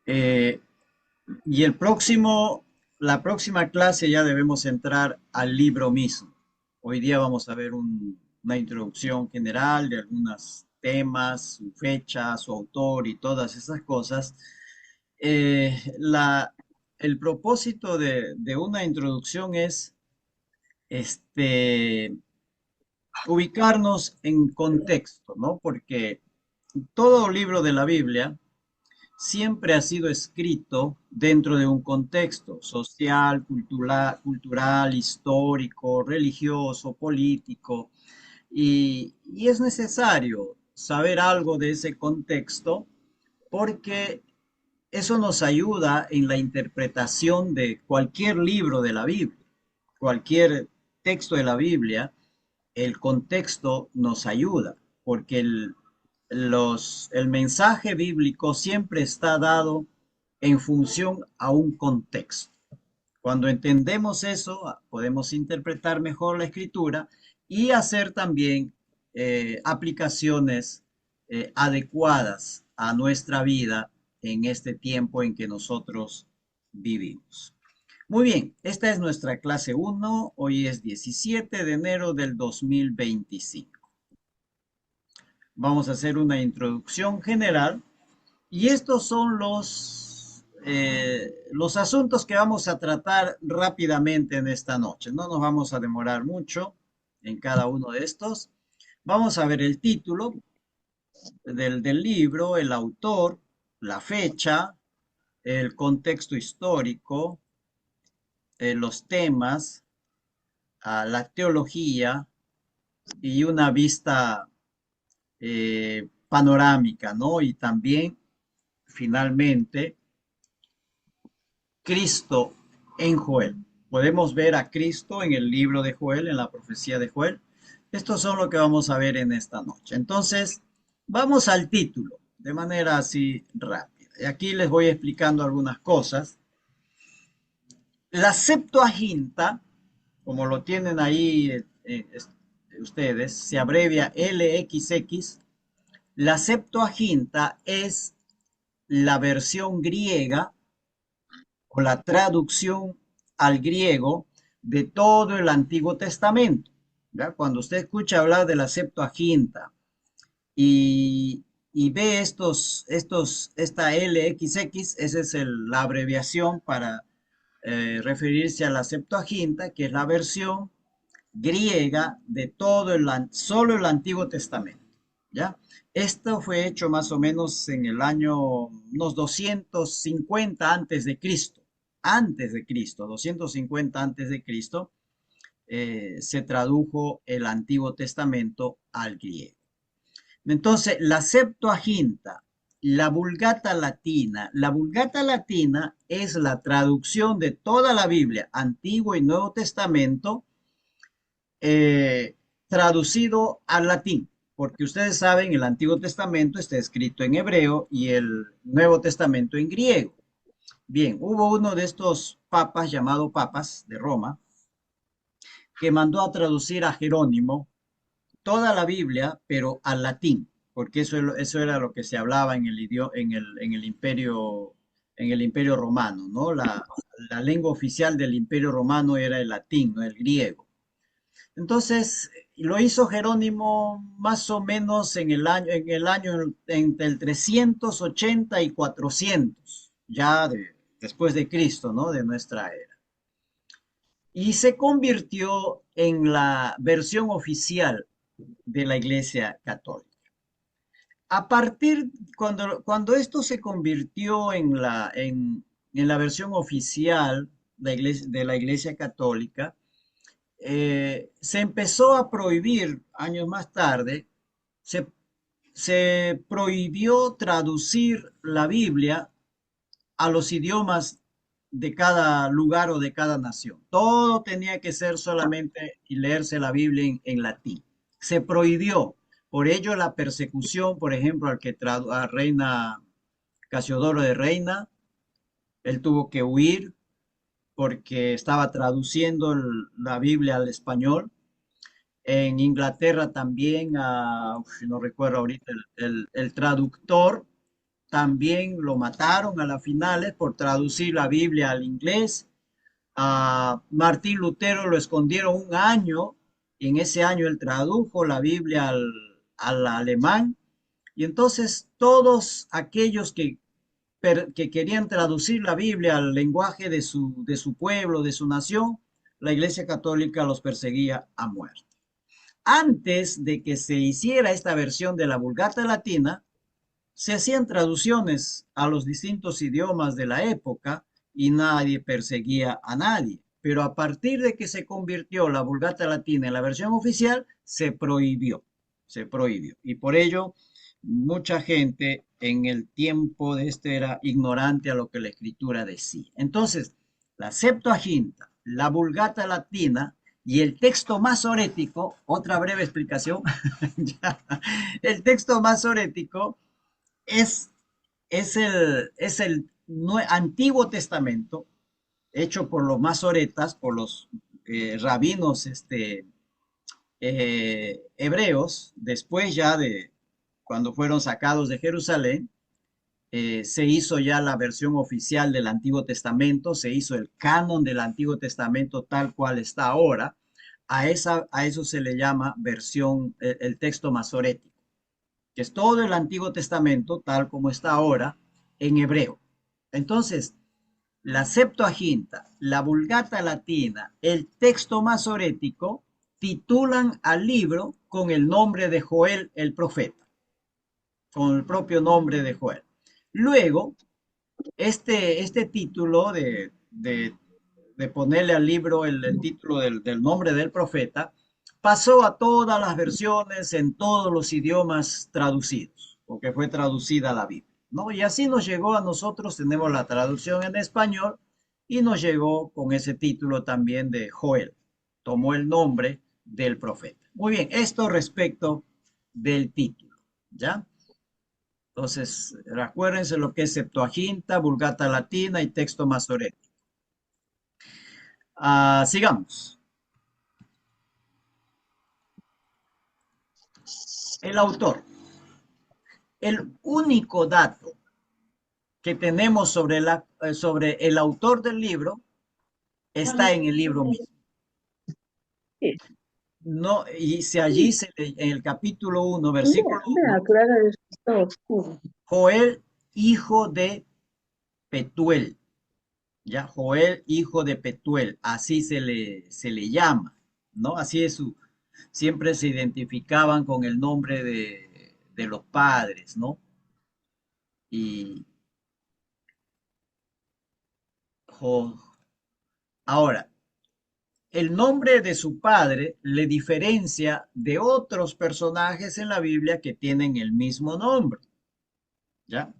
Eh, y la próxima clase ya debemos entrar al libro mismo. Hoy día vamos a ver una introducción general de algunos temas, su fecha, su autor y todas esas cosas. Eh, la, el propósito de una introducción es este, ubicarnos en contexto, ¿no? Porque todo libro de la Biblia siempre ha sido escrito dentro de un contexto social, cultural, histórico, religioso, político, y es necesario saber algo de ese contexto porque eso nos ayuda en la interpretación de cualquier libro de la Biblia, cualquier texto de la Biblia. El contexto nos ayuda, porque el mensaje bíblico siempre está dado en función a un contexto. Cuando entendemos eso, podemos interpretar mejor la escritura y hacer también aplicaciones adecuadas a nuestra vida en este tiempo en que nosotros vivimos. Muy bien, esta es nuestra clase uno. Hoy es 17 de enero del 2025. Vamos a hacer una introducción general y estos son los asuntos que vamos a tratar rápidamente en esta noche. No nos vamos a demorar mucho en cada uno de estos. Vamos a ver el título del libro, el autor, la fecha, el contexto histórico, los temas, la teología y una vista panorámica, ¿no? Y también, finalmente, Cristo en Joel. Podemos ver a Cristo en el libro de Joel, en la profecía de Joel. Estos son lo que vamos a ver en esta noche. Entonces, vamos al título de manera así rápida. Y aquí les voy explicando algunas cosas. La Septuaginta, como lo tienen ahí ustedes, se abrevia LXX. La Septuaginta es la versión griega o la traducción al griego de todo el Antiguo Testamento. ¿Ya? Cuando usted escucha hablar de la Septuaginta y ve esta LXX, esa es la abreviación para referirse a la Septuaginta, que es la versión griega de solo el Antiguo Testamento. ¿Ya? Esto fue hecho más o menos en el año unos 250 antes de Cristo, 250 antes de Cristo, se tradujo el Antiguo Testamento al griego. Entonces, la Septuaginta, la Vulgata Latina es la traducción de toda la Biblia, Antiguo y Nuevo Testamento, traducido al latín, porque ustedes saben, el Antiguo Testamento está escrito en hebreo y el Nuevo Testamento en griego. Bien, hubo uno de estos papas, llamado papas de Roma, que mandó a traducir a Jerónimo toda la Biblia, pero al latín, porque eso era lo que se hablaba en el imperio romano, ¿no? La lengua oficial del imperio romano era el latín, no el griego. Entonces, lo hizo Jerónimo más o menos entre el 380 y 400, después de Cristo, ¿no? De nuestra era. Y se convirtió en la versión oficial de la Iglesia Católica. A partir, cuando esto se convirtió en la versión oficial de la Iglesia Católica, se empezó a prohibir años más tarde, se, se prohibió traducir la Biblia a los idiomas de cada lugar o de cada nación. Todo tenía que ser solamente y leerse la Biblia en latín. Se prohibió. Por ello la persecución, por ejemplo, a Reina Casiodoro de Reina, él tuvo que huir porque estaba traduciendo la Biblia al español. En Inglaterra también, no recuerdo ahorita, el traductor también lo mataron a las finales por traducir la Biblia al inglés. A Martín Lutero lo escondieron un año y en ese año él tradujo la Biblia al alemán. Y entonces todos aquellos que querían traducir la Biblia al lenguaje de su pueblo, de su nación, la Iglesia Católica los perseguía a muerte. Antes de que se hiciera esta versión de la Vulgata Latina, se hacían traducciones a los distintos idiomas de la época y nadie perseguía a nadie. Pero a partir de que se convirtió la Vulgata Latina en la versión oficial, se prohibió. Y por ello, mucha gente en el tiempo de este era ignorante a lo que la escritura decía. Entonces, la Septuaginta, la Vulgata Latina y el texto masorético, otra breve explicación, el texto masorético es, es el Antiguo Testamento hecho por los masoretas, por los rabinos hebreos, después ya de cuando fueron sacados de Jerusalén, se hizo ya la versión oficial del Antiguo Testamento, se hizo el canon del Antiguo Testamento tal cual está ahora. A eso se le llama versión, el texto masorético, que es todo el Antiguo Testamento, tal como está ahora, en hebreo. Entonces, la Septuaginta, la Vulgata Latina, el texto masorético, titulan al libro con el nombre de Joel el profeta, con el propio nombre de Joel. Luego, este título de ponerle al libro el título del nombre del profeta pasó a todas las versiones en todos los idiomas traducidos, porque fue traducida la Biblia, ¿no? Y así nos llegó a nosotros, tenemos la traducción en español y nos llegó con ese título también de Joel, tomó el nombre del profeta. Muy bien, esto respecto del título, ¿ya? Entonces, recuérdense lo que es Septuaginta, Vulgata Latina y texto masorético. Sigamos. El autor. El único dato que tenemos sobre el autor del libro está en el libro mismo. Sí. No, y si allí en el capítulo 1, versículo Vea, 1, aclara eso, está oscuro. Joel, hijo de Petuel. Ya, Joel, hijo de Petuel, así se le llama, ¿no? Así es siempre se identificaban con el nombre de los padres, ¿no? Y jo- ahora, el nombre de su padre le diferencia de otros personajes en la Biblia que tienen el mismo nombre, ¿ya?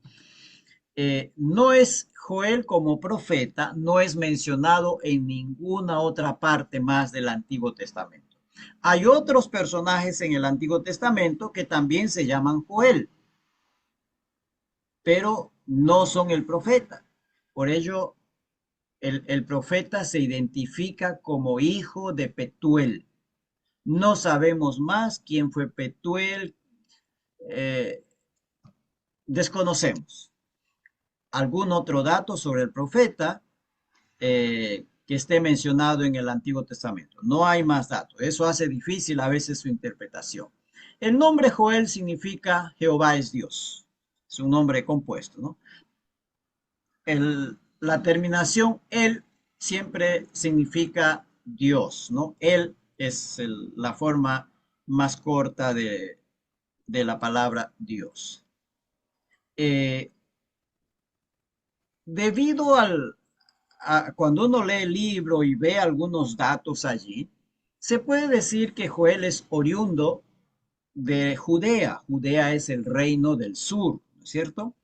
No es Joel como profeta, no es mencionado en ninguna otra parte más del Antiguo Testamento. Hay otros personajes en el Antiguo Testamento que también se llaman Joel, pero no son el profeta. Por ello, el profeta se identifica como hijo de Petuel. No sabemos más quién fue Petuel, eh, desconocemos. ¿Algún otro dato sobre el profeta que esté mencionado en el Antiguo Testamento? No hay más datos. Eso hace difícil a veces su interpretación. El nombre Joel significa Jehová es Dios. Es un nombre compuesto, ¿no? La terminación el siempre significa Dios, ¿no? Él es la forma más corta de la palabra Dios. Eh, debido cuando uno lee el libro y ve algunos datos allí, se puede decir que Joel es oriundo de Judea. Judea es el reino del sur, ¿no es cierto?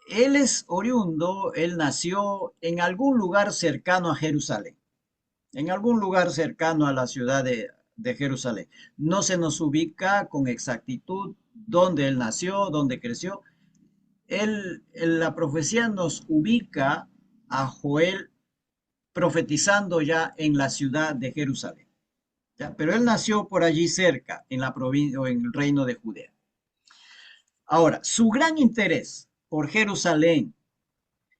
Él es oriundo, él nació en algún lugar cercano a Jerusalén, en algún lugar cercano a la ciudad de Jerusalén. No se nos ubica con exactitud dónde él nació, dónde creció. La profecía nos ubica a Joel profetizando ya en la ciudad de Jerusalén. ¿ya? Pero él nació por allí cerca, en la provincia o en el reino de Judea. Ahora, su gran interés por Jerusalén,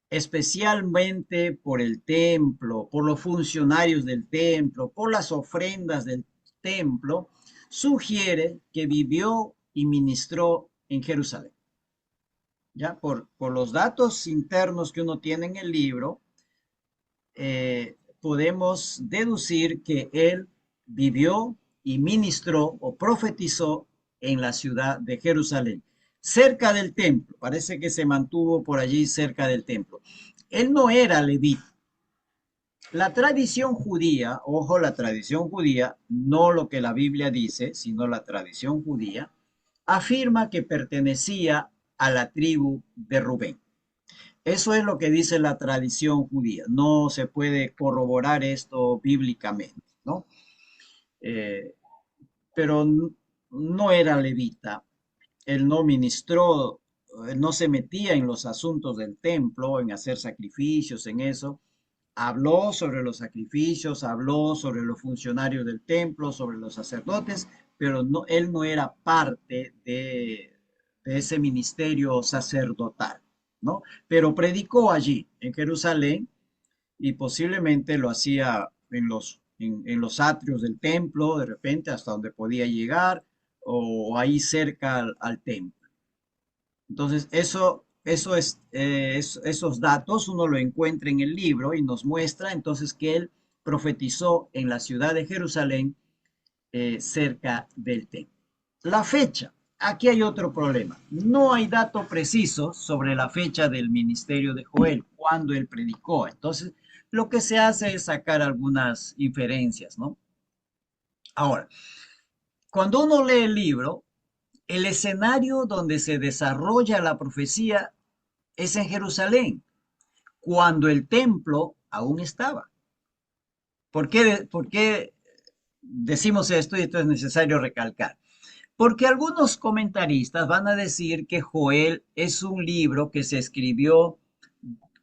especialmente por el templo, por los funcionarios del templo, por las ofrendas del templo, sugiere que vivió y ministró en Jerusalén. Ya por los datos internos que uno tiene en el libro, podemos deducir que él vivió y ministró o profetizó en la ciudad de Jerusalén, cerca del templo. Parece que se mantuvo por allí cerca del templo. Él no era levita. La tradición judía, ojo, la tradición judía, no lo que la Biblia dice, sino la tradición judía, afirma que pertenecía a la tribu de Rubén. Eso es lo que dice la tradición judía. No se puede corroborar esto bíblicamente, ¿no? Eh, pero no era levita. Él no ministró, él no se metía en los asuntos del templo, en hacer sacrificios, en eso. Habló sobre los sacrificios, habló sobre los funcionarios del templo, sobre los sacerdotes, pero no, él no era parte de ese ministerio sacerdotal, ¿no? Pero predicó allí, en Jerusalén, y posiblemente lo hacía en los atrios del templo, de repente, hasta donde podía llegar, o ahí cerca al templo. Entonces, esos datos uno lo encuentra en el libro y nos muestra entonces que él profetizó en la ciudad de Jerusalén, cerca del templo. La fecha. Aquí hay otro problema. No hay datos precisos sobre la fecha del ministerio de Joel, cuando él predicó. Entonces, lo que se hace es sacar algunas inferencias, ¿no? Ahora, cuando uno lee el libro, el escenario donde se desarrolla la profecía es en Jerusalén, cuando el templo aún estaba. ¿Por qué decimos esto? Y esto es necesario recalcar. Porque algunos comentaristas van a decir que Joel es un libro que se escribió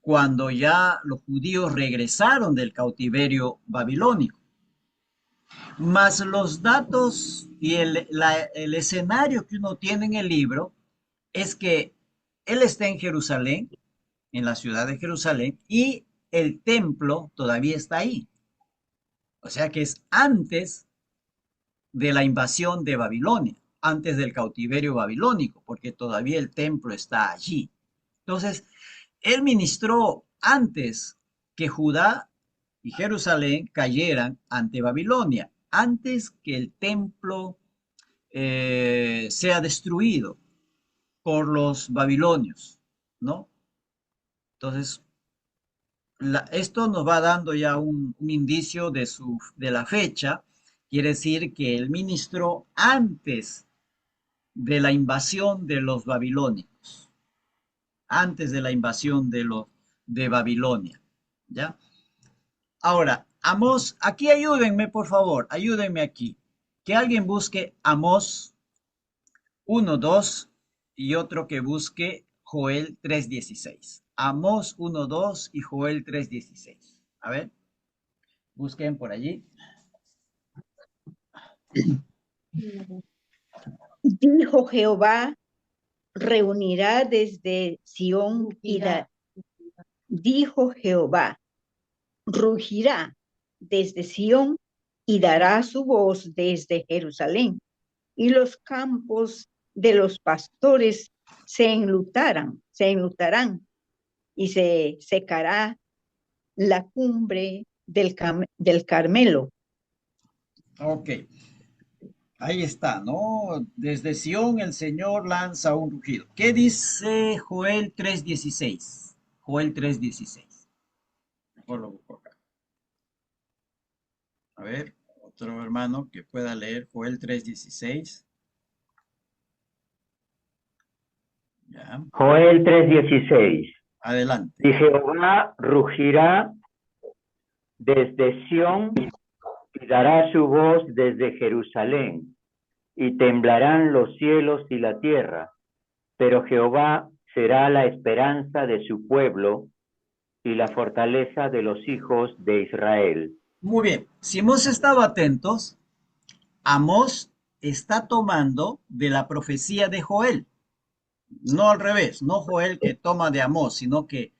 cuando ya los judíos regresaron del cautiverio babilónico. Más los datos y el escenario que uno tiene en el libro es que él está en Jerusalén, en la ciudad de Jerusalén, y el templo todavía está ahí. O sea que es antes de la invasión de Babilonia, antes del cautiverio babilónico, porque todavía el templo está allí. Entonces, él ministró antes que Judá y Jerusalén cayeran ante Babilonia, antes que el templo sea destruido por los babilonios, ¿no? Entonces, esto nos va dando ya un indicio de la fecha. Quiere decir que él ministró antes de la invasión de los babilónicos, antes de la invasión de Babilonia, ¿ya? Ahora, Amós, aquí ayúdenme, por favor, ayúdenme aquí. Que alguien busque Amós 1:2 y otro que busque Joel 3:16. Amós 1:2 y Joel 3:16. A ver, busquen por allí. Dijo Jehová, reunirá desde Sión y dijo Jehová, rugirá desde Sión y dará su voz desde Jerusalén, y los campos de los pastores se enlutarán, y se secará la cumbre del Carmelo. Ok, ahí está, ¿no? Desde Sión el Señor lanza un rugido. ¿Qué dice Joel 3:16? Joel 3:16. Mejor lo busco acá. A ver, otro hermano que pueda leer Joel 3:16. Ya, Joel 3:16. adelante. Y Jehová rugirá desde Sión y dará su voz desde Jerusalén, y temblarán los cielos y la tierra, pero Jehová será la esperanza de su pueblo y la fortaleza de los hijos de Israel. Muy bien, si hemos estado atentos, Amós está tomando de la profecía de Joel. No al revés, no Joel que toma de Amós, sino que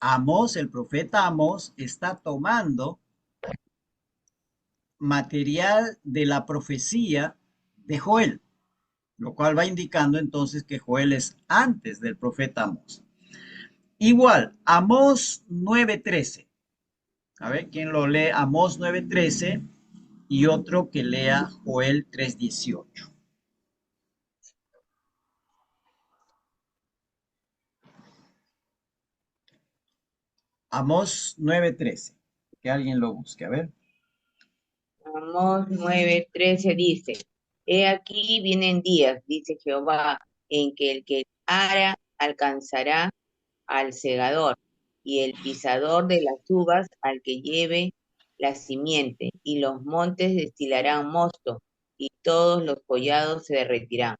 Amós, el profeta Amós, está tomando material de la profecía de Joel, lo cual va indicando entonces que Joel es antes del profeta Amós. Igual, Amós 9:13. A ver, ¿quién lo lee? Amós 9:13 y otro que lea Joel 3:18. Amós 9:13. Que alguien lo busque, a ver. Amós 9:13 dice, he aquí vienen días, dice Jehová, en que el que ara alcanzará al segador, y el pisador de las uvas al que lleve la simiente, y los montes destilarán mosto, y todos los collados se derretirán.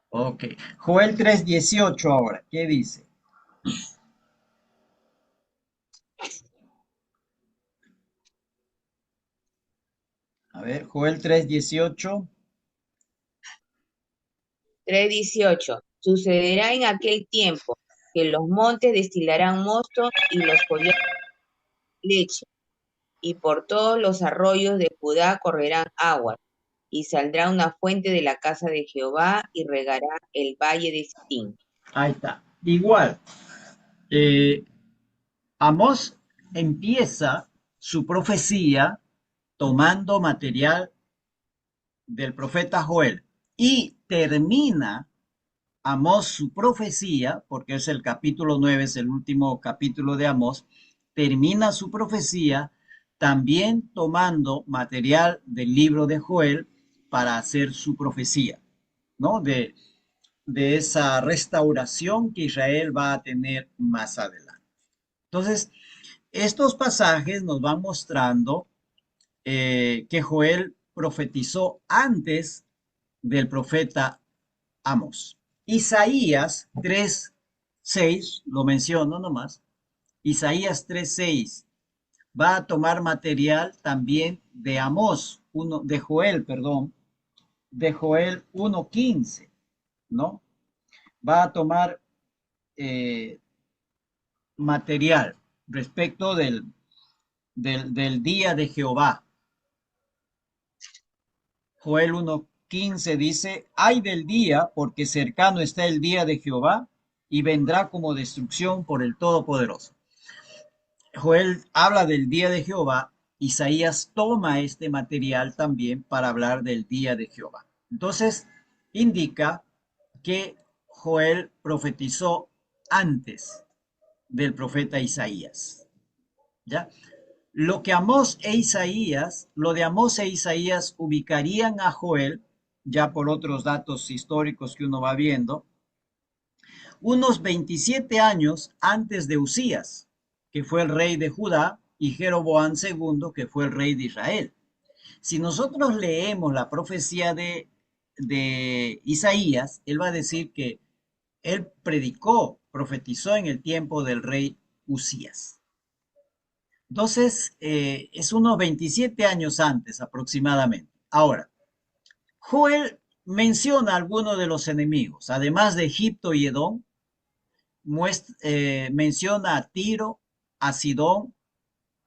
Ok. Joel 3:18 ahora. ¿Qué dice? A ver, Joel 3:18. 3:18. Sucederá en aquel tiempo que los montes destilarán mosto y los collados leche, y por todos los arroyos de Judá correrán aguas, y saldrá una fuente de la casa de Jehová y regará el valle de Sitín. Ahí está. Igual, eh, Amós empieza su profecía tomando material del profeta Joel y termina Amós su profecía, porque es el capítulo 9, es el último capítulo de Amós, termina su profecía también tomando material del libro de Joel para hacer su profecía, ¿no? De esa restauración que Israel va a tener más adelante. Entonces, estos pasajes nos van mostrando que Joel profetizó antes del profeta Amós. Isaías 3:6, lo menciono nomás, Isaías 3:6 va a tomar material también de Amós, de Joel, perdón, de Joel 1:15, ¿no? Va a tomar eh, material respecto del día de Jehová. Joel 1:15 dice, ay del día, porque cercano está el día de Jehová y vendrá como destrucción por el Todopoderoso. Joel habla del día de Jehová, Isaías toma este material también para hablar del día de Jehová. Entonces, indica que Joel profetizó antes del profeta Isaías. ¿Ya? Lo de Amós e Isaías ubicarían a Joel, ya por otros datos históricos que uno va viendo, unos 27 años antes de Usías, que fue el rey de Judá, y Jeroboam II, que fue el rey de Israel. Si nosotros leemos la profecía de Isaías, él va a decir que él profetizó en el tiempo del rey Usías. Entonces, es unos 27 años antes aproximadamente. Ahora, Joel menciona algunos de los enemigos, además de Egipto y Edom, menciona a Tiro, a Sidón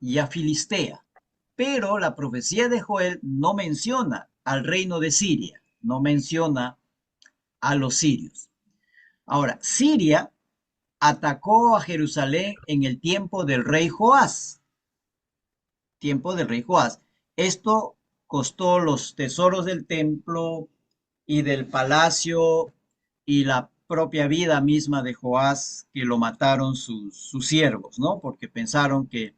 y a Filistea. Pero la profecía de Joel no menciona al reino de Siria, no menciona a los sirios. Ahora, Siria atacó a Jerusalén en el tiempo del rey Joás. Esto costó los tesoros del templo y del palacio y la propia vida misma de Joás, que lo mataron sus siervos, ¿no? Porque pensaron que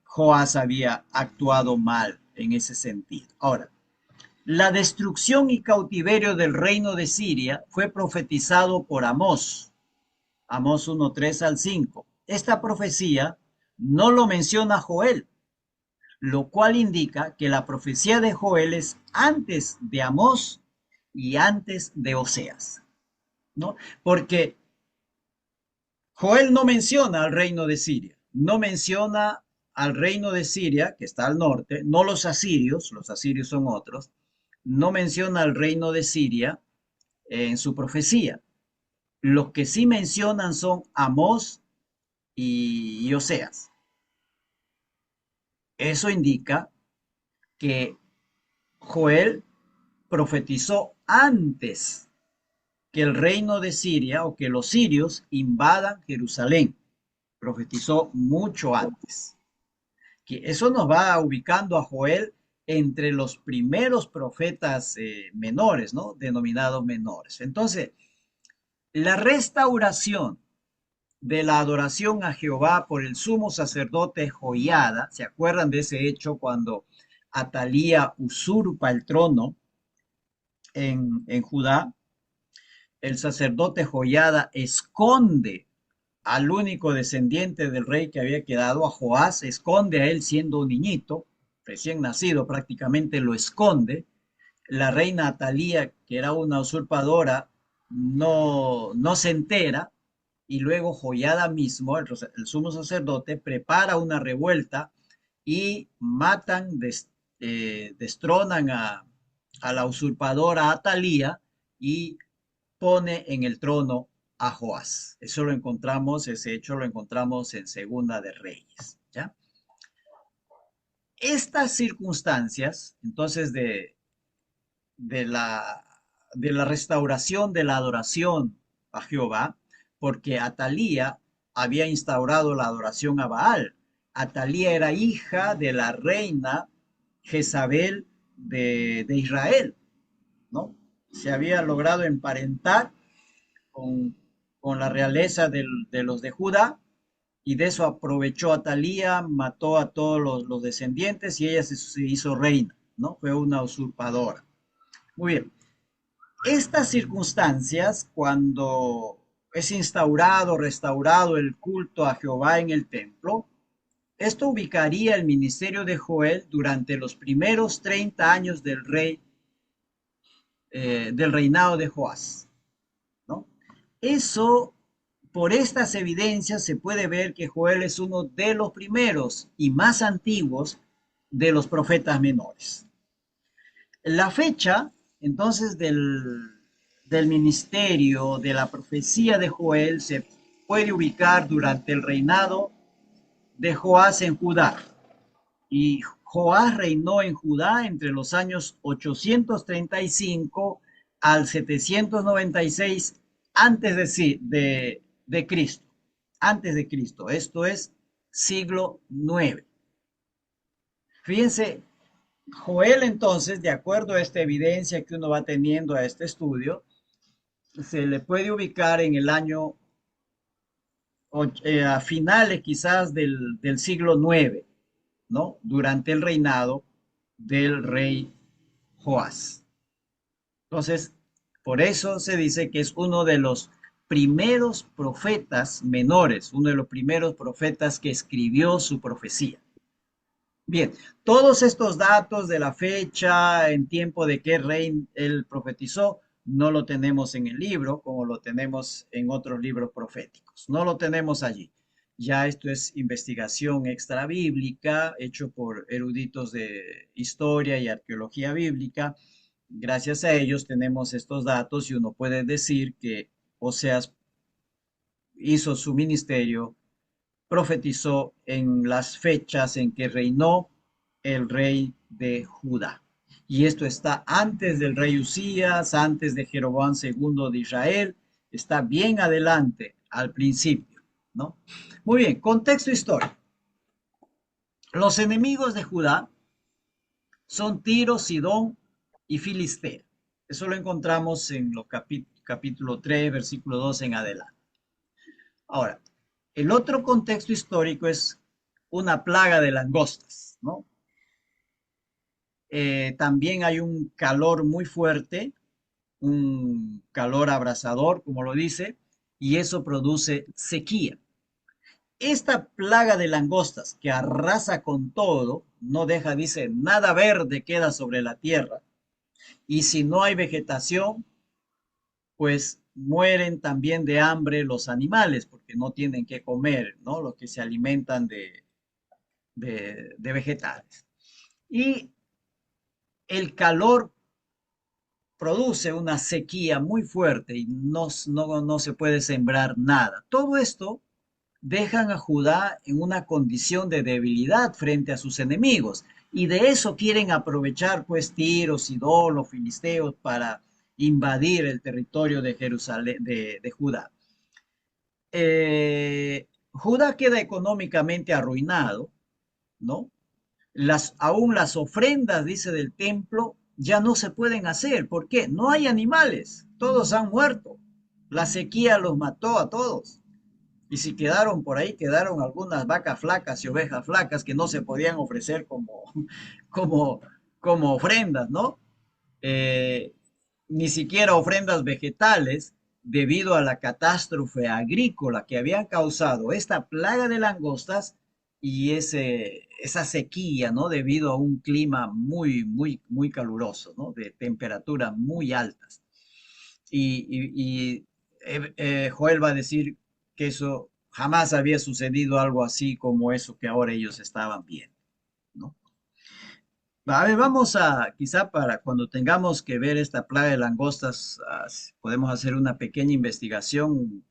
Joás había actuado mal en ese sentido. Ahora, la destrucción y cautiverio del reino de Siria fue profetizado por Amós, Amós 1:3 al 5. Esta profecía no lo menciona Joel, lo cual indica que la profecía de Joel es antes de Amós y antes de Oseas, ¿no? Porque Joel no menciona al reino de Siria, no menciona al reino de Siria, que está al norte, no los asirios son otros, no menciona al reino de Siria en su profecía. Los que sí mencionan son Amós y Oseas. Eso indica que Joel profetizó antes que el reino de Siria o que los sirios invadan Jerusalén. Profetizó mucho antes. Que eso nos va ubicando a Joel entre los primeros profetas menores, ¿no? Denominados menores. Entonces, la restauración de la adoración a Jehová por el sumo sacerdote Joiada, ¿se acuerdan de ese hecho cuando Atalía usurpa el trono en Judá? El sacerdote Joiada esconde al único descendiente del rey que había quedado, a Joás, esconde a él siendo un niñito, recién nacido prácticamente lo esconde. La reina Atalía, que era una usurpadora, no se entera y luego Joiada mismo, el sumo sacerdote, prepara una revuelta y matan, destronan a la usurpadora Atalía y pone en el trono a Joás. Eso lo encontramos, ese hecho lo encontramos en Segunda de Reyes, ¿ya? Estas circunstancias, entonces, de la, de la restauración de la adoración a Jehová, porque Atalía había instaurado la adoración a Baal. Atalía era hija de la reina Jezabel de Israel, ¿no? Se había logrado emparentar con, con la realeza de los de Judá, y de eso aprovechó Atalía, mató a todos los descendientes y ella se hizo reina, ¿no? Fue una usurpadora. Muy bien. Estas circunstancias, cuando es instaurado, restaurado el culto a Jehová en el templo, esto ubicaría el ministerio de Joel durante los primeros 30 años del reinado de Joás, ¿no? Eso, por estas evidencias, se puede ver que Joel es uno de los primeros y más antiguos de los profetas menores. La fecha, entonces, del ministerio, de la profecía de Joel, se puede ubicar durante el reinado de Joás en Judá. Y Joás reinó en Judá entre los años 835 al 796 de Cristo. Antes de Cristo, esto es siglo IX. Fíjense, Joel entonces, de acuerdo a esta evidencia que uno va teniendo a este estudio, se le puede ubicar en el año, a finales quizás del siglo IX, ¿no? Durante el reinado del rey Joás. Entonces, por eso se dice que es uno de los primeros profetas menores, uno de los primeros profetas que escribió su profecía. Bien, todos estos datos de la fecha, en tiempo de qué rey él profetizó, no lo tenemos en el libro, como lo tenemos en otros libros proféticos. No lo tenemos allí. Ya esto es investigación extra bíblica, hecho por eruditos de historia y arqueología bíblica. Gracias a ellos tenemos estos datos y uno puede decir que Oseas hizo su ministerio, profetizó en las fechas en que reinó el rey de Judá. Y esto está antes del rey Usías, antes de Jeroboam II de Israel, está bien adelante, al principio, ¿no? Muy bien, contexto histórico. Los enemigos de Judá son Tiro, Sidón y Filistea. Eso lo encontramos en los capítulo 3, versículo 2 en adelante. Ahora, el otro contexto histórico es una plaga de langostas, ¿no? También hay un calor muy fuerte, un calor abrasador, como lo dice, y eso produce sequía. Esta plaga de langostas que arrasa con todo, no deja, dice, nada verde queda sobre la tierra, y si no hay vegetación, pues mueren también de hambre los animales, porque no tienen que comer, ¿no? Los que se alimentan de vegetales. Y el calor produce una sequía muy fuerte y no se puede sembrar nada. Todo esto dejan a Judá en una condición de debilidad frente a sus enemigos. Y de eso quieren aprovechar, pues, Tiro, Sidón, los filisteos, para invadir el territorio de Jerusalén, de Judá. Judá queda económicamente arruinado, ¿no? Aún las ofrendas, dice, del templo ya no se pueden hacer. ¿Por qué? No hay animales, todos han muerto. La sequía los mató a todos. Y si quedaron por ahí, quedaron algunas vacas flacas y ovejas flacas que no se podían ofrecer como, como ofrendas, ¿no? Eh, Ni siquiera ofrendas vegetales debido a la catástrofe agrícola que habían causado esta plaga de langostas y esa sequía, ¿no? Debido a un clima muy caluroso, ¿no? De temperaturas muy altas. Joel va a decir que eso jamás había sucedido algo así como eso que ahora ellos estaban viendo, ¿no? A ver, vamos a, quizá para cuando tengamos que ver esta plaga de langostas, podemos hacer una pequeña investigación,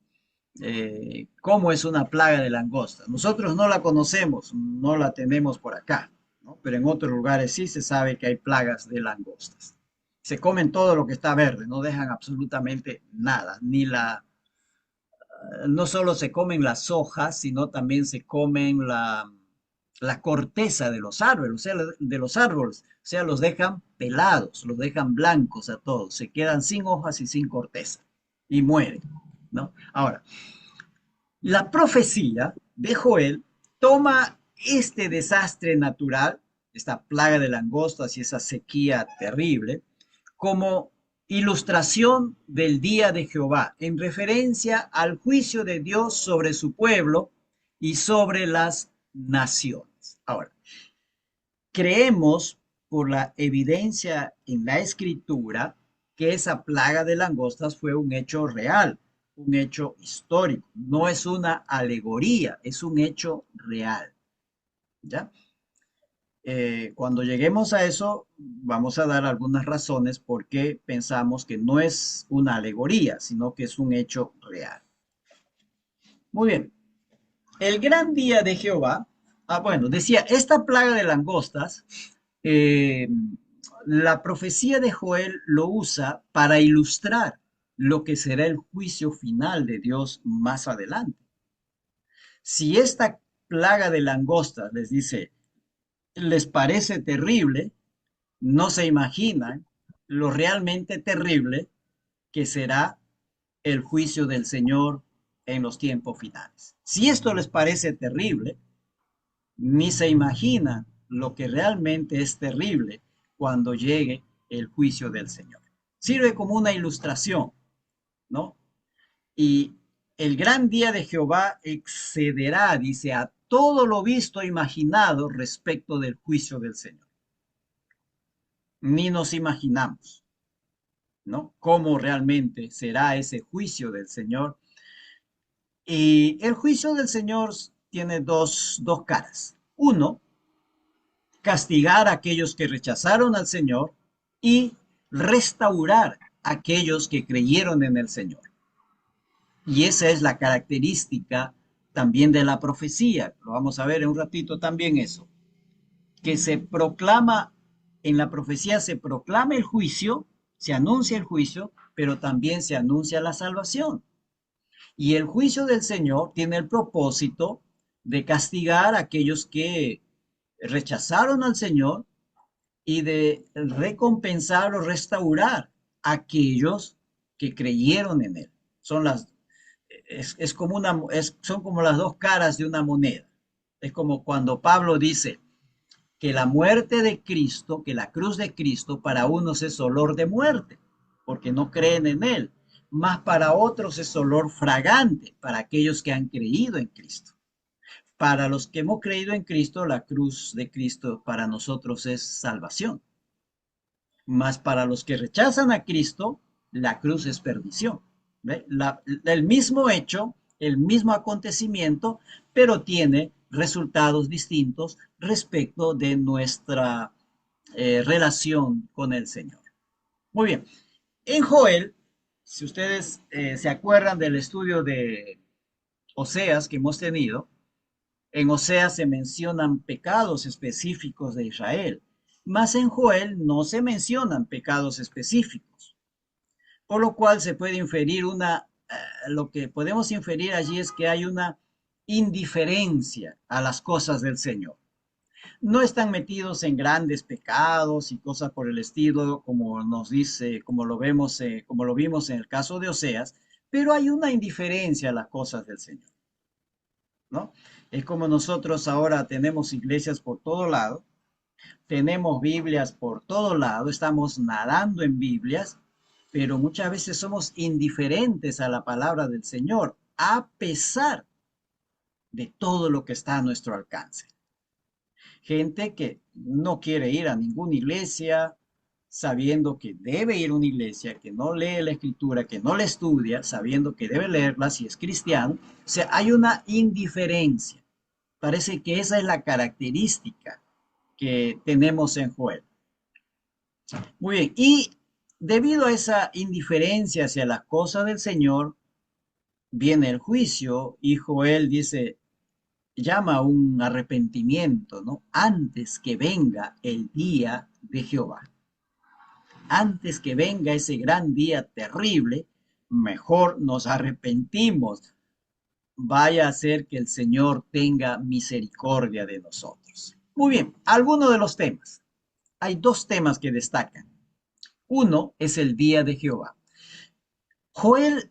cómo es una plaga de langostas. Nosotros no la conocemos, no la tenemos por acá, ¿no? Pero en otros lugares sí se sabe que hay plagas de langostas. Se comen todo lo que está verde, no dejan absolutamente nada, no solo se comen las hojas, sino también se comen la corteza de los árboles, o sea, o sea, los dejan pelados, los dejan blancos a todos, se quedan sin hojas y sin corteza y mueren, ¿no? Ahora, la profecía de Joel toma este desastre natural, esta plaga de langostas y esa sequía terrible, como ilustración del día de Jehová, en referencia al juicio de Dios sobre su pueblo y sobre las naciones. Ahora, creemos por la evidencia en la escritura que esa plaga de langostas fue un hecho real, un hecho histórico, no es una alegoría, es un hecho real. ¿Ya? Cuando lleguemos a eso, vamos a dar algunas razones por qué pensamos que no es una alegoría, sino que es un hecho real. Muy bien. El gran día de Jehová, bueno, decía, esta plaga de langostas, eh, la profecía de Joel lo usa para ilustrar lo que será el juicio final de Dios más adelante. Si esta plaga de langostas les dice, les parece terrible, no se imaginan lo realmente terrible que será el juicio del Señor en los tiempos finales. Si esto les parece terrible, ni se imaginan lo que realmente es terrible cuando llegue el juicio del Señor. Sirve como una ilustración, ¿no? Y el gran día de Jehová excederá, dice, a todo lo visto e imaginado respecto del juicio del Señor. Ni nos imaginamos, ¿no? Cómo realmente será ese juicio del Señor. Y el juicio del Señor tiene dos caras. Uno, castigar a aquellos que rechazaron al Señor y restaurar a aquellos que creyeron en el Señor. Y esa es la característica también de la profecía. Lo vamos a ver en un ratito también eso. Que se proclama, en la profecía se proclama el juicio, se anuncia el juicio, pero también se anuncia la salvación. Y el juicio del Señor tiene el propósito de castigar a aquellos que rechazaron al Señor y de recompensar o restaurar a aquellos que creyeron en Él. Es como son como las dos caras de una moneda. Es como cuando Pablo dice que la muerte de Cristo, que la cruz de Cristo para unos es olor de muerte, porque no creen en Él, más para otros es olor fragante, para aquellos que han creído en Cristo. Para los que hemos creído en Cristo, la cruz de Cristo para nosotros es salvación. Mas para los que rechazan a Cristo, la cruz es perdición. El mismo hecho, el mismo acontecimiento, pero tiene resultados distintos respecto de nuestra relación con el Señor. Muy bien. En Joel, si ustedes se acuerdan del estudio de Oseas que hemos tenido, en Oseas se mencionan pecados específicos de Israel, mas en Joel no se mencionan pecados específicos, por lo cual se puede inferir lo que podemos inferir allí es que hay una indiferencia a las cosas del Señor. No están metidos en grandes pecados y cosas por el estilo, como nos dice, como lo vemos, como lo vimos en el caso de Oseas, pero hay una indiferencia a las cosas del Señor, ¿no? Es como nosotros ahora tenemos iglesias por todo lado, tenemos Biblias por todo lado, estamos nadando en Biblias, pero muchas veces somos indiferentes a la palabra del Señor, a pesar de todo lo que está a nuestro alcance. Gente que no quiere ir a ninguna iglesia, sabiendo que debe ir a una iglesia, que no lee la escritura, que no la estudia, sabiendo que debe leerla si es cristiano. O sea, hay una indiferencia. Parece que esa es la característica que tenemos en Joel. Muy bien, y debido a esa indiferencia hacia las cosas del Señor, viene el juicio y Joel dice, llama a un arrepentimiento, ¿no? Antes que venga el día de Jehová. Antes que venga ese gran día terrible, mejor nos arrepentimos. Vaya a ser que el Señor tenga misericordia de nosotros. Muy bien, algunos de los temas. Hay dos temas que destacan. Uno es el día de Jehová. Joel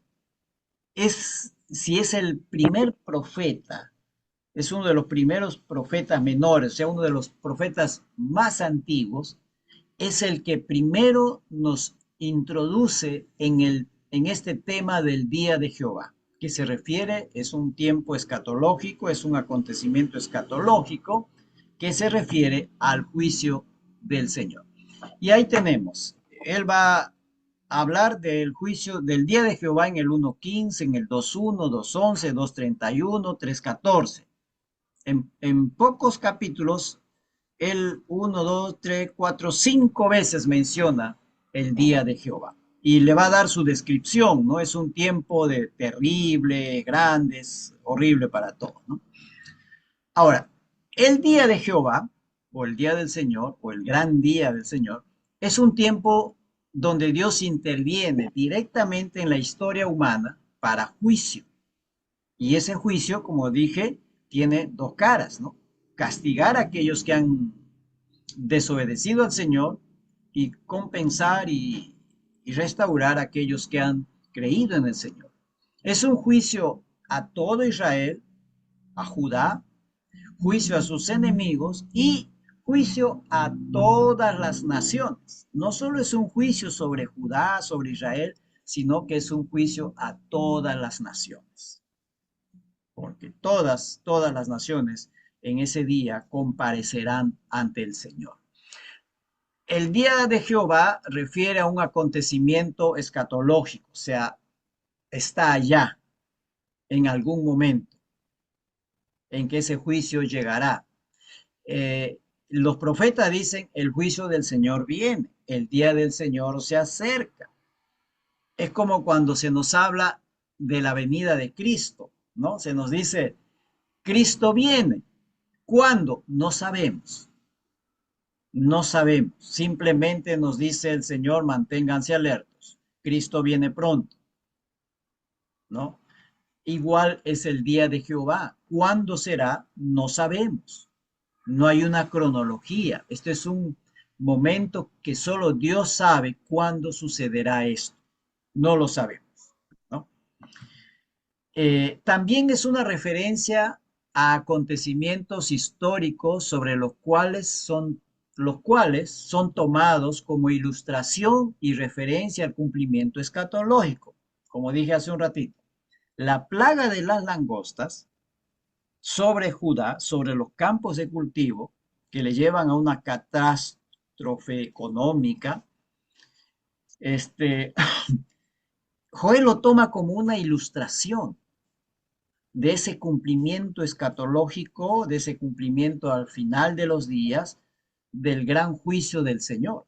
si es el primer profeta, es uno de los primeros profetas menores, o sea, uno de los profetas más antiguos, es el que primero nos introduce en este tema del día de Jehová, que se refiere, es un tiempo escatológico, es un acontecimiento escatológico que se refiere al juicio del Señor. Y ahí tenemos, él va a hablar del juicio del día de Jehová en el 1.15, en el 2.1, 2.11, 2.31, 3.14. En pocos capítulos, él 1, 2, 3, 4, 5 veces menciona el día de Jehová y le va a dar su descripción, ¿no? Es un tiempo de terrible, grande, es horrible para todos, ¿no? Ahora, el día de Jehová, o el día del Señor, o el gran día del Señor, es un tiempo donde Dios interviene directamente en la historia humana para juicio. Y ese juicio, como dije, tiene dos caras, ¿no? Castigar a aquellos que han desobedecido al Señor y compensar y restaurar a aquellos que han creído en el Señor. Es un juicio a todo Israel, a Judá, juicio a sus enemigos y juicio a todas las naciones. No solo es un juicio sobre Judá, sobre Israel, sino que es un juicio a todas las naciones. Porque todas las naciones en ese día comparecerán ante el Señor. El día de Jehová refiere a un acontecimiento escatológico, o sea, está allá en algún momento en que ese juicio llegará. Los profetas dicen, el juicio del Señor viene, el día del Señor se acerca. Es como cuando se nos habla de la venida de Cristo, ¿no? Se nos dice, Cristo viene. ¿Cuándo? No sabemos. No sabemos. Simplemente nos dice el Señor, manténganse alertos. Cristo viene pronto, ¿no? Igual es el día de Jehová. ¿Cuándo será? No sabemos. No hay una cronología. Este es un momento que solo Dios sabe cuándo sucederá esto. No lo sabemos, ¿no? También es una referencia a acontecimientos históricos sobre los cuales son tomados como ilustración y referencia al cumplimiento escatológico. Como dije hace un ratito, la plaga de las langostas sobre Judá, sobre los campos de cultivo que le llevan a una catástrofe económica, Joel lo toma como una ilustración de ese cumplimiento escatológico, de ese cumplimiento al final de los días, del gran juicio del Señor.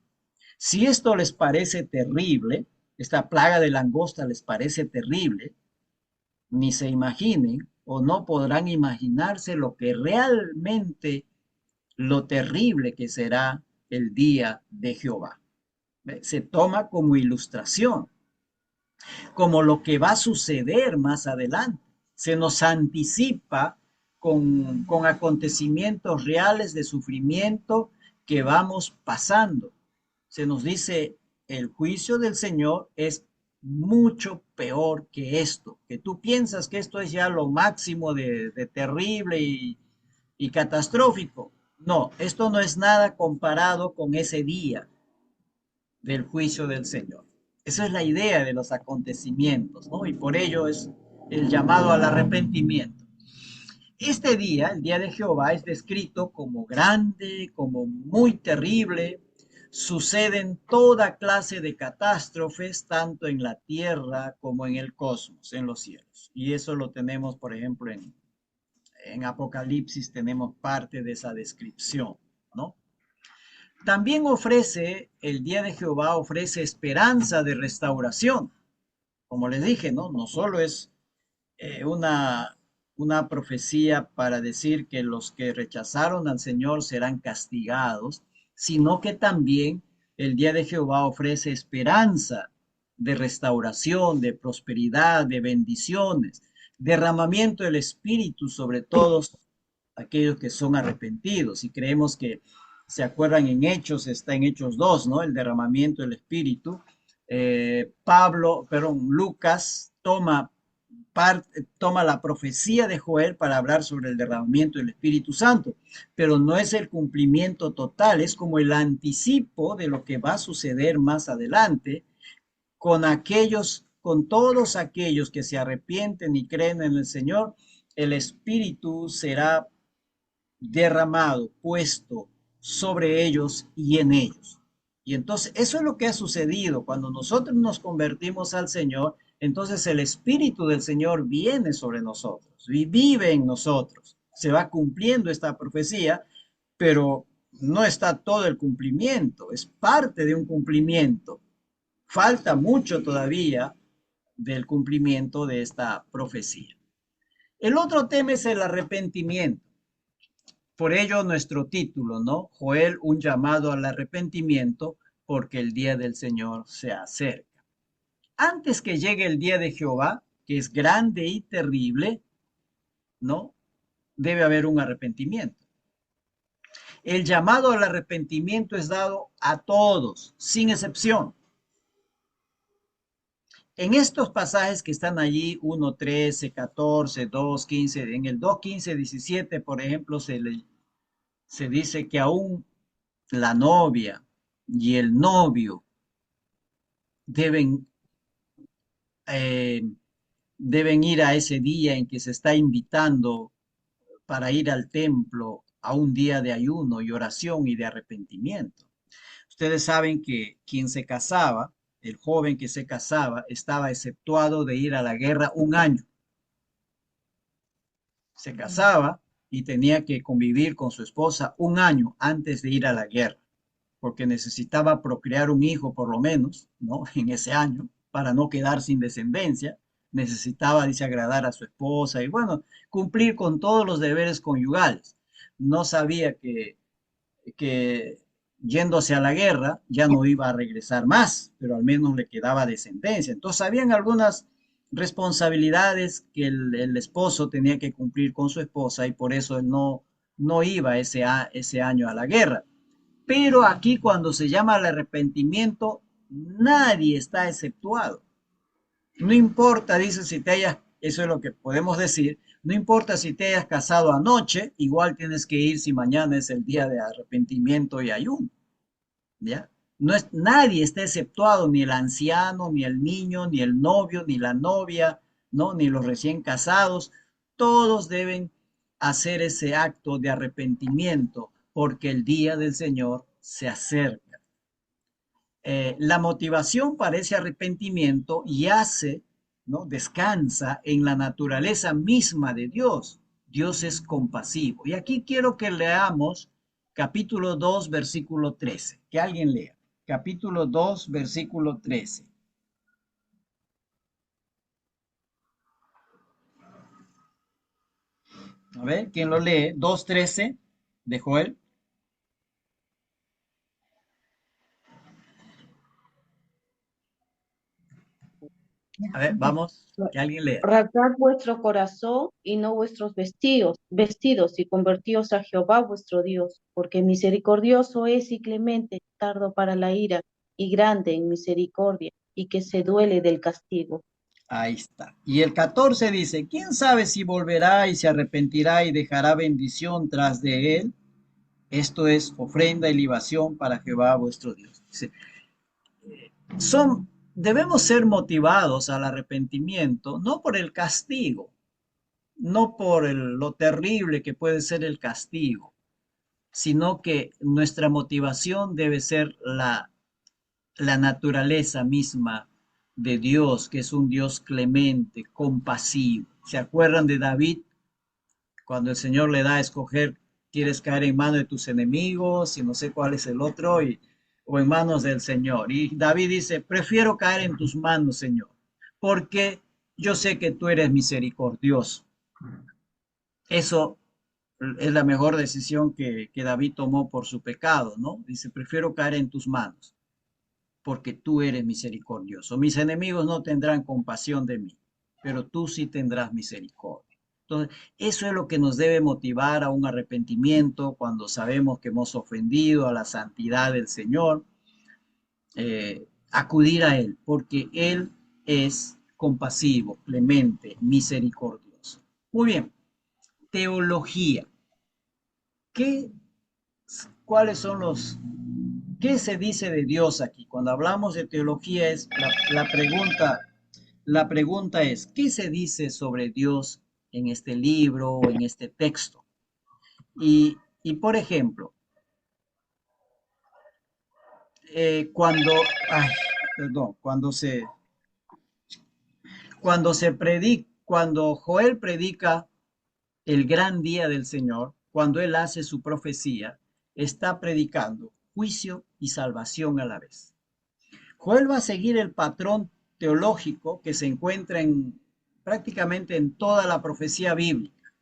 Si esto les parece terrible, esta plaga de langosta les parece terrible, ni se imaginen o no podrán imaginarse lo que realmente, lo terrible que será el día de Jehová. Se toma como ilustración, como lo que va a suceder más adelante. Se nos anticipa con acontecimientos reales de sufrimiento que vamos pasando. Se nos dice, el juicio del Señor es mucho peor que esto, que tú piensas que esto es ya lo máximo de terrible y catastrófico. No, esto no es nada comparado con ese día del juicio del Señor. Esa es la idea de los acontecimientos, ¿no? Y por ello es el llamado al arrepentimiento. Este día, el día de Jehová, es descrito como grande, como muy terrible. Suceden toda clase de catástrofes, tanto en la tierra como en el cosmos, en los cielos. Y eso lo tenemos, por ejemplo, en Apocalipsis, tenemos parte de esa descripción, ¿no? También ofrece, el día de Jehová ofrece esperanza de restauración. Como les dije, ¿no? No solo es una profecía para decir que los que rechazaron al Señor serán castigados, sino que también el día de Jehová ofrece esperanza de restauración, de prosperidad, de bendiciones, derramamiento del Espíritu sobre todos aquellos que son arrepentidos. Y creemos que, se acuerdan en Hechos, está en Hechos 2, ¿no? El derramamiento del Espíritu. Lucas toma la profecía de Joel para hablar sobre el derramamiento del Espíritu Santo, pero no es el cumplimiento total, es como el anticipo de lo que va a suceder más adelante con todos aquellos que se arrepienten y creen en el Señor. El Espíritu será derramado, puesto sobre ellos y en ellos. Y entonces eso es lo que ha sucedido cuando nosotros nos convertimos al Señor. Entonces el Espíritu del Señor viene sobre nosotros y vive en nosotros. Se va cumpliendo esta profecía, pero no está todo el cumplimiento, es parte de un cumplimiento. Falta mucho todavía del cumplimiento de esta profecía. El otro tema es el arrepentimiento. Por ello nuestro título, ¿no? Joel, un llamado al arrepentimiento, porque el día del Señor se acerca. Antes que llegue el día de Jehová, que es grande y terrible, ¿no? Debe haber un arrepentimiento. El llamado al arrepentimiento es dado a todos, sin excepción. En estos pasajes que están allí, 1, 13, 14, 2, 15, en el 2, 15, 17, por ejemplo, se dice que aún la novia y el novio deben, eh, deben ir a ese día en que se está invitando para ir al templo a un día de ayuno y oración y de arrepentimiento. Ustedes saben que quien se casaba, el joven que se casaba, estaba exceptuado de ir a la guerra un año. Se casaba y tenía que convivir con su esposa un año antes de ir a la guerra, porque necesitaba procrear un hijo por lo menos, ¿no? En ese año, para no quedar sin descendencia. Necesitaba, dice, agradar a su esposa y bueno, cumplir con todos los deberes conyugales. No sabía que yéndose a la guerra ya no iba a regresar más, pero al menos le quedaba descendencia. Entonces, habían algunas responsabilidades que el esposo tenía que cumplir con su esposa y por eso él no iba ese año a la guerra. Pero aquí cuando se llama al arrepentimiento, nadie está exceptuado. No importa, dice, si te hayas, eso es lo que podemos decir, no importa si te hayas casado anoche, igual tienes que ir si mañana es el día de arrepentimiento y ayuno, ¿ya? Nadie está exceptuado, ni el anciano, ni el niño, ni el novio, ni la novia, ¿no? Ni los recién casados, todos deben hacer ese acto de arrepentimiento porque el día del Señor se acerca. La motivación para ese arrepentimiento yace ¿no? Descansa en la naturaleza misma de Dios. Dios es compasivo. Y aquí quiero que leamos capítulo 2, versículo 13. Que alguien lea. Capítulo 2, versículo 13. A ver, ¿quién lo lee? 2:13 de Joel. A ver, vamos, que alguien lea. Rasgad vuestro corazón y no vuestros vestidos, y convertíos a Jehová vuestro Dios, porque misericordioso es y clemente, tardo para la ira, y grande en misericordia, y que se duele del castigo. Ahí está. Y el 14 dice, ¿quién sabe si volverá y se arrepentirá y dejará bendición tras de él? Esto es ofrenda y libación para Jehová vuestro Dios. Dice, debemos ser motivados al arrepentimiento, no por el castigo, no por lo terrible que puede ser el castigo, sino que nuestra motivación debe ser la naturaleza misma de Dios, que es un Dios clemente, compasivo. ¿Se acuerdan de David cuando el Señor le da a escoger, quieres caer en manos de tus enemigos y no sé cuál es el otro, o en manos del Señor? Y David dice, prefiero caer en tus manos, Señor, porque yo sé que tú eres misericordioso. Eso es la mejor decisión que David tomó por su pecado, ¿no? Dice, prefiero caer en tus manos, porque tú eres misericordioso. Mis enemigos no tendrán compasión de mí, pero tú sí tendrás misericordia. Entonces, eso es lo que nos debe motivar a un arrepentimiento cuando sabemos que hemos ofendido a la santidad del Señor, acudir a Él, porque Él es compasivo, clemente, misericordioso. Muy bien, teología. ¿Qué, ¿Cuáles son qué se dice de Dios aquí? Cuando hablamos de teología es la pregunta es, ¿qué se dice sobre Dios en este libro o en este texto? Y por ejemplo, cuando, ay, perdón, cuando Joel predica el gran día del Señor, cuando él hace su profecía, está predicando juicio y salvación a la vez. Joel va a seguir el patrón teológico que se encuentra prácticamente en toda la profecía bíblica.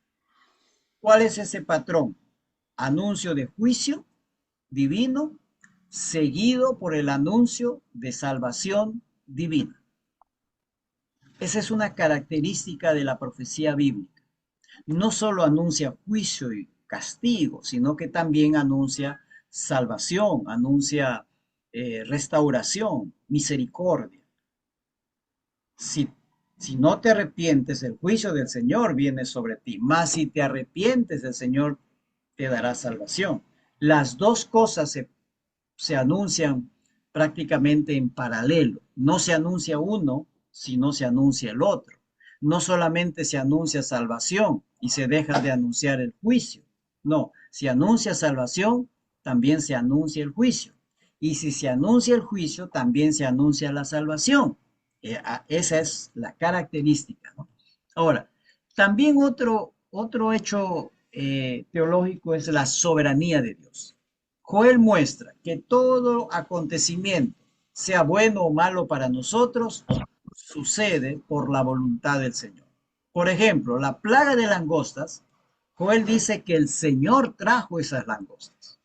¿Cuál es ese patrón? Anuncio de juicio divino seguido por el anuncio de salvación divina. Esa es una característica de la profecía bíblica. No solo anuncia juicio y castigo, sino que también anuncia salvación, anuncia restauración, misericordia. Si, si no te arrepientes, el juicio del Señor viene sobre ti, mas si te arrepientes, el Señor te dará salvación. Las dos cosas se anuncian prácticamente en paralelo. No se anuncia uno, sino se anuncia el otro. No solamente se anuncia salvación y se deja de anunciar el juicio. No, si anuncia salvación, también se anuncia el juicio. Y si se anuncia el juicio, también se anuncia la salvación. Esa es la característica, ¿no? Ahora, también otro hecho teológico es la soberanía de Dios. Joel muestra que todo acontecimiento, sea bueno o malo para nosotros, sucede por la voluntad del Señor. Por ejemplo, la plaga de langostas, Joel dice que el Señor trajo esas langostas.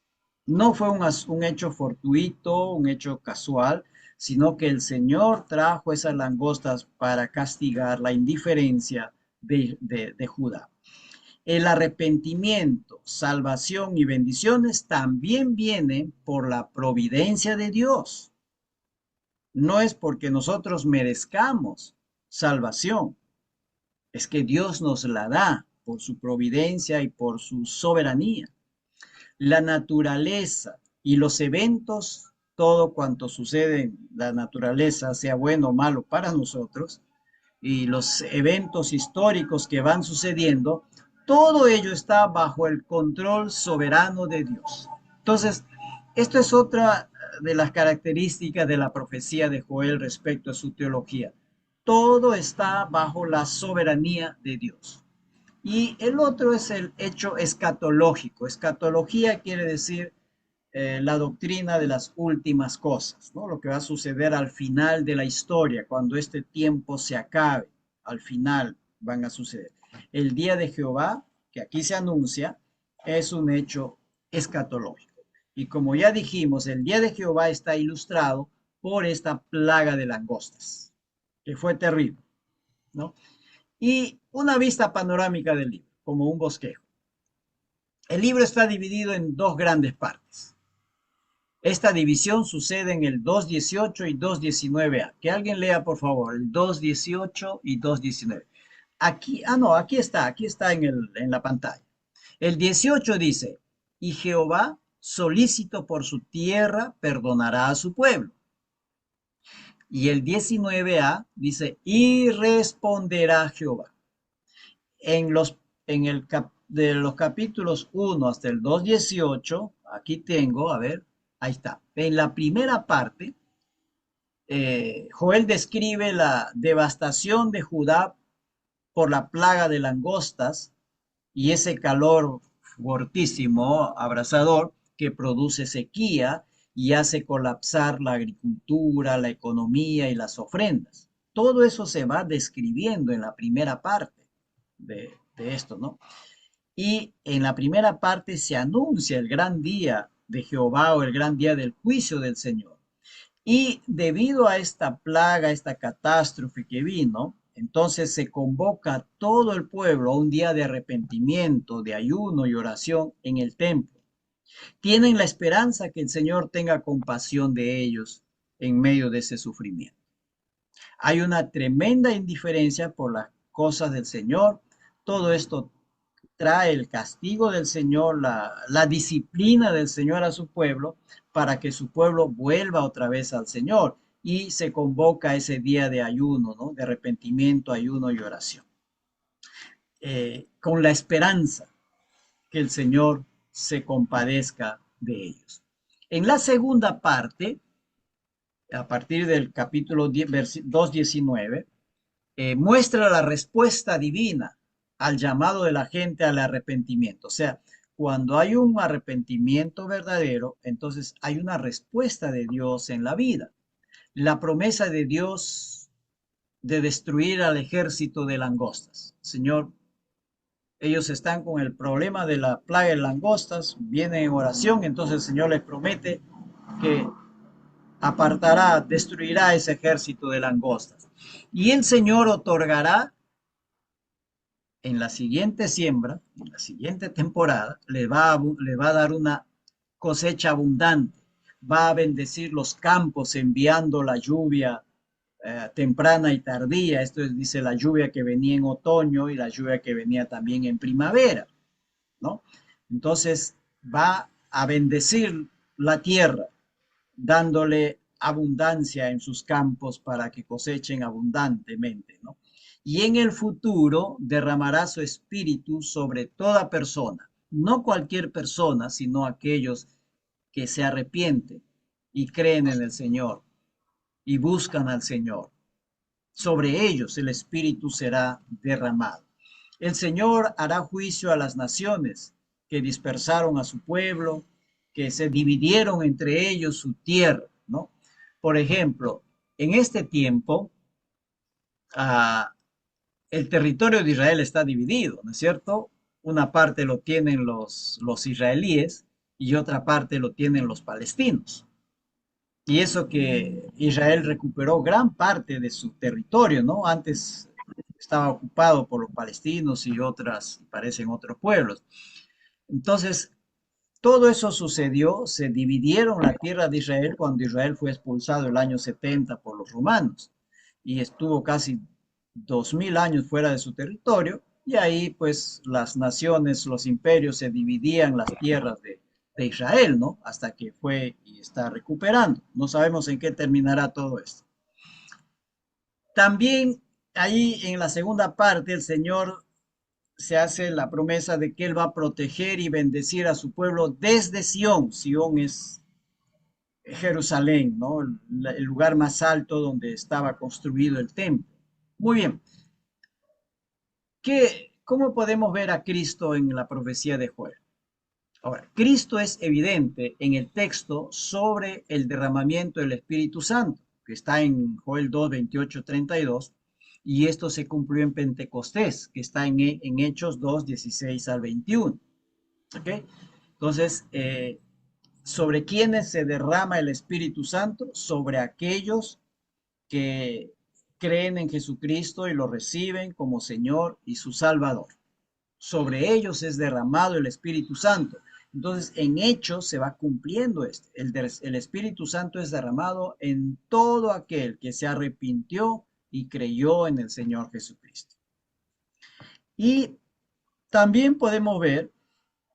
No fue un hecho fortuito, un hecho casual, sino que el Señor trajo esas langostas para castigar la indiferencia de Judá. El arrepentimiento, salvación y bendiciones también vienen por la providencia de Dios. No es porque nosotros merezcamos salvación, es que Dios nos la da por su providencia y por su soberanía. La naturaleza y los eventos, todo cuanto sucede en la naturaleza, sea bueno o malo para nosotros, y los eventos históricos que van sucediendo, todo ello está bajo el control soberano de Dios. Entonces, esto es otra de las características de la profecía de Joel respecto a su teología. todo está bajo la soberanía de Dios. Y el otro es el hecho escatológico. Escatología quiere decir la doctrina de las últimas cosas, ¿no? Lo que va a suceder al final de la historia, cuando este tiempo se acabe, al final van a suceder. El día de Jehová, que aquí se anuncia, es un hecho escatológico. Y como ya dijimos, el día de Jehová está ilustrado por esta plaga de langostas, que fue terrible, ¿no? Y una vista panorámica del libro, como un bosquejo. El libro está dividido en dos grandes partes. Esta división sucede en el 2.18 y 2.19a. Que alguien lea, por favor, el 2.18 y 2.19. Aquí, no, aquí está en la pantalla. El 18 dice, y Jehová, solícito por su tierra, perdonará a su pueblo. Y el 19a dice, y responderá Jehová. De los capítulos 1 hasta el 2.18, aquí tengo, a ver, ahí está. En la primera parte, Joel describe la devastación de Judá por la plaga de langostas y ese calor fortísimo, abrasador, que produce sequía y hace colapsar la agricultura, la economía y las ofrendas. Todo eso se va describiendo en la primera parte de esto, ¿no? Y en la primera parte se anuncia el gran día de Jehová o el gran día del juicio del Señor. Y debido a esta plaga, esta catástrofe que vino, entonces se convoca a todo el pueblo a un día de arrepentimiento, de ayuno y oración en el templo. Tienen la esperanza que el Señor tenga compasión de ellos en medio de ese sufrimiento. Hay una tremenda indiferencia por las cosas del Señor. Todo esto trae el castigo del Señor, la disciplina del Señor a su pueblo, para que su pueblo vuelva otra vez al Señor. Y se convoca ese día de ayuno, ¿no? De arrepentimiento, ayuno y oración. Con la esperanza que el Señor se compadezca de ellos. En la segunda parte, a partir del capítulo 2.19, muestra la respuesta divina al llamado de la gente al arrepentimiento. O sea, cuando hay un arrepentimiento verdadero, entonces hay una respuesta de Dios en la vida. La promesa de Dios de destruir al ejército de langostas. Señor, ellos están con el problema de la plaga de langostas, vienen en oración, entonces el Señor les promete que apartará, destruirá ese ejército de langostas. Y el Señor otorgará en la siguiente siembra, en la siguiente temporada, le va a dar una cosecha abundante, va a bendecir los campos enviando la lluvia temprana y tardía. Esto es, dice, la lluvia que venía en otoño y la lluvia que venía también en primavera, ¿no? Entonces va a bendecir la tierra, dándole abundancia en sus campos para que cosechen abundantemente, ¿no? Y en el futuro derramará su espíritu sobre toda persona, no cualquier persona, sino aquellos que se arrepienten y creen en el Señor y buscan al Señor. Sobre ellos el espíritu será derramado. El Señor hará juicio a las naciones que dispersaron a su pueblo, que se dividieron entre ellos su tierra, ¿no? Por ejemplo, en este tiempo, el territorio de Israel está dividido, ¿no es cierto? Una parte lo tienen los israelíes y otra parte lo tienen los palestinos. Y eso que Israel recuperó gran parte de su territorio, ¿no? Antes estaba ocupado por los palestinos y parecen otros pueblos. Entonces, todo eso sucedió, se dividieron la tierra de Israel cuando Israel fue expulsado el año 70 por los romanos y estuvo casi 2000 años fuera de su territorio, y ahí pues las naciones, los imperios se dividían las tierras de Israel, ¿no? Hasta que fue y está recuperando. No sabemos en qué terminará todo esto. También ahí en la segunda parte el Señor se hace la promesa de que Él va a proteger y bendecir a su pueblo desde Sión. Sión es Jerusalén, ¿no? El lugar más alto donde estaba construido el templo. Muy bien. ¿Cómo podemos ver a Cristo en la profecía de Joel? Ahora, Cristo es evidente en el texto sobre el derramamiento del Espíritu Santo, que está en Joel 2, 28, 32, y esto se cumplió en Pentecostés, que está en Hechos 2, 16 al 21. ¿Ok? Entonces, ¿sobre quiénes se derrama el Espíritu Santo? Sobre aquellos que creen en Jesucristo y lo reciben como Señor y su Salvador. Sobre ellos es derramado el Espíritu Santo. Entonces, en Hechos se va cumpliendo esto. El Espíritu Santo es derramado en todo aquel que se arrepintió y creyó en el Señor Jesucristo. Y también podemos ver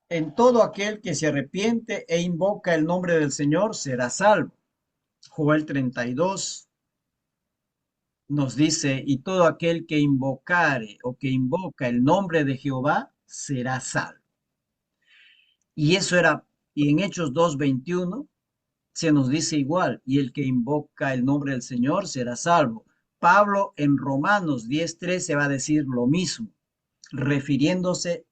en todo aquel que se arrepiente e invoca el nombre del Señor será salvo. Joel 32 nos dice, y todo aquel que invocare o que invoca el nombre de Jehová será salvo. Y eso era, y en Hechos 2:21 se nos dice igual, y el que invoca el nombre del Señor será salvo. Pablo en Romanos 10:13 va a decir lo mismo, refiriéndose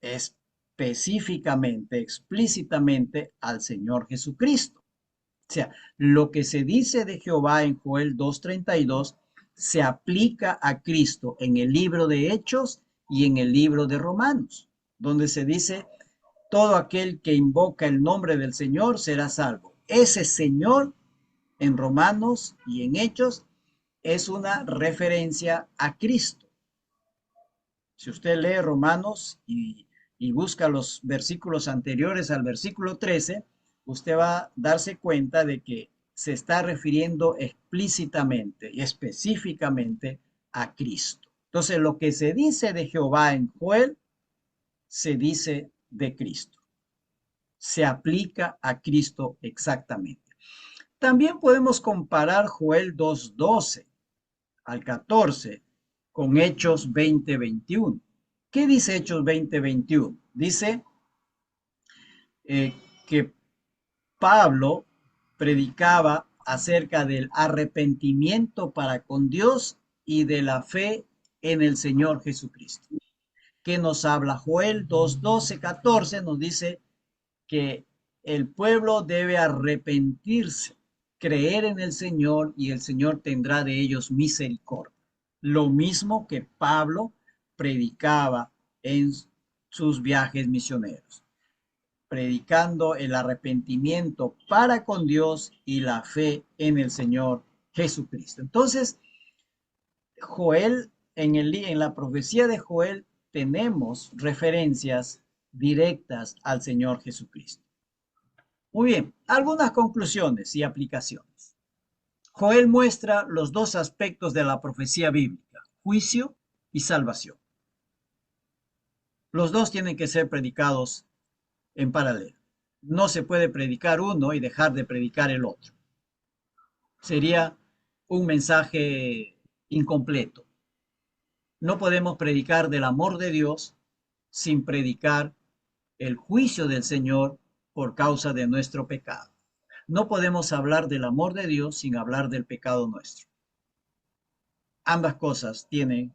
específicamente, explícitamente al Señor Jesucristo. O sea, lo que se dice de Jehová en Joel 2:32 se aplica a Cristo en el libro de Hechos y en el libro de Romanos, donde se dice, todo aquel que invoca el nombre del Señor será salvo. Ese Señor en Romanos y en Hechos es una referencia a Cristo. Si usted lee Romanos y busca los versículos anteriores al versículo 13, usted va a darse cuenta de que se está refiriendo explícitamente y específicamente a Cristo. Entonces, lo que se dice de Jehová en Joel, se dice de Cristo. Se aplica a Cristo exactamente. También podemos comparar Joel 2:12 al 14 con Hechos 20:21. ¿Qué dice Hechos 20:21? Dice que Pablo predicaba acerca del arrepentimiento para con Dios y de la fe en el Señor Jesucristo. ¿Qué nos habla Joel 2:12, 14? Nos dice que el pueblo debe arrepentirse, creer en el Señor y el Señor tendrá de ellos misericordia. Lo mismo que Pablo predicaba en sus viajes misioneros, predicando el arrepentimiento para con Dios y la fe en el Señor Jesucristo. Entonces, Joel, en la profecía de Joel tenemos referencias directas al Señor Jesucristo. Muy bien, algunas conclusiones y aplicaciones. Joel muestra los dos aspectos de la profecía bíblica, juicio y salvación. Los dos tienen que ser predicados en paralelo. No se puede predicar uno y dejar de predicar el otro. Sería un mensaje incompleto. No podemos predicar del amor de Dios sin predicar el juicio del Señor por causa de nuestro pecado. No podemos hablar del amor de Dios sin hablar del pecado nuestro. Ambas cosas tienen